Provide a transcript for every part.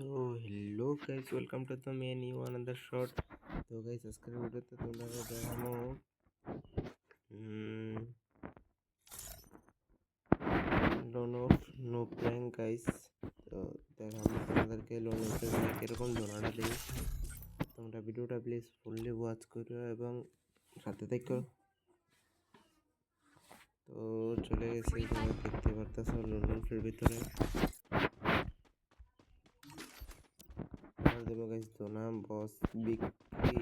তো hello guys, welcome to the my new another short. তো guys, আজকের ভিডিওতে তোমরা দেখাবো loan of no prank guys. তো দেখাবো তোমাদেরকে লোন অফ কীরকম ধোনাটা দিই। তোমরা ভিডিওটা প্লিজ ফুললি ওয়াচ করো এবং সাথে দেখো। তো চলে গেছে, তোমরা দেখতে পারতেছো লোন অফের ভিতরে দেবো গাইস ধোনা বস বিক্রি।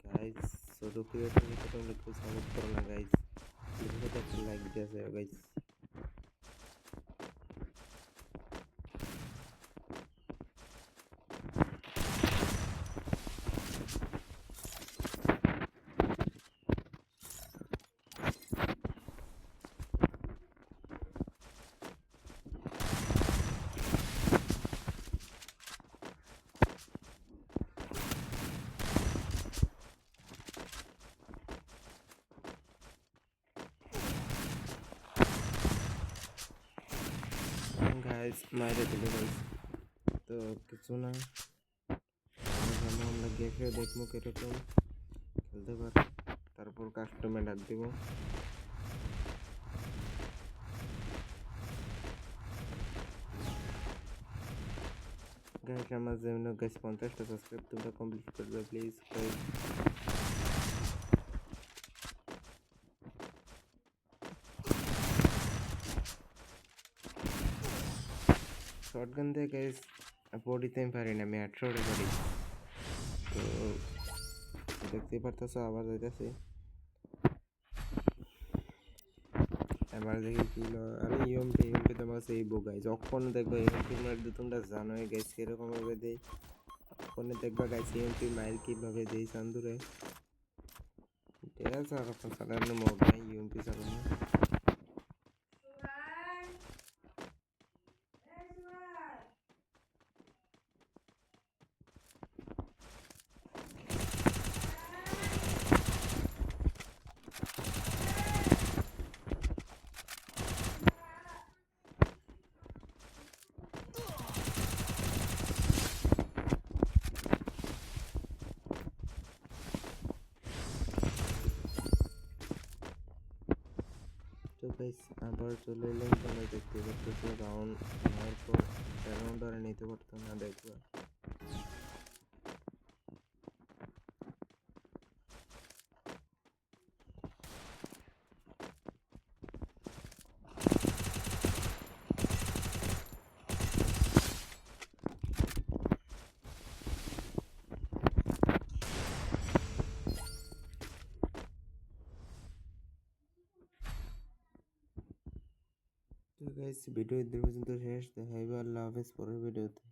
গাইস ছোটো ক্রিয়েটর ভিতরে তোমরা কেউ সাপোর্ট করো না গাইস, ভিডিওতে একটা লাইক দিয়ে যাও গাইস। গাইস মাইরে দিল গাইস। তো কিছু না, আমরা গেছে দেখবো কিরকম খেলতে পারে, তারপর কাস্টমে ডাক দিব। গাইস আমার যেমন গাইস 50টা সাবস্ক্রাইব তোমরা কমপ্লিট করবে প্লিজ গাইস। শর্টগান দিয়ে গাইস পড়িতে আমি পারি না, আমি 18 পারি। তো দেখতেই পারতেছো আবার যাইতেছি, এবার দেখি কি আরে ইউএমপি ইউএমপি তোমার সেই বো গাইস অক্ষণ দেখবো ইউএমপি মারতে, তোমরা জানোই গাইস কিরকম ভাবে দেই। অক্ষণে দেখবা গাইস ইউএমপি মাইর কিভাবে দেই চান্দুরে। ঠিক আছে, আর এখন চালানো মোড নাই, ইউএমপি চালানো। তো গাইস আবার চলে এলাম, তোমরা দেখতে পারতেছো রাউন্ড নেওয়ার পর রাউন্ড আর নিতে পারতাম না, দেখবা। তো গাইস ভিডিও এর পর্যন্ত শেষ, দেখা হবে আল্লাহ হাফেজ পরের ভিডিওতে।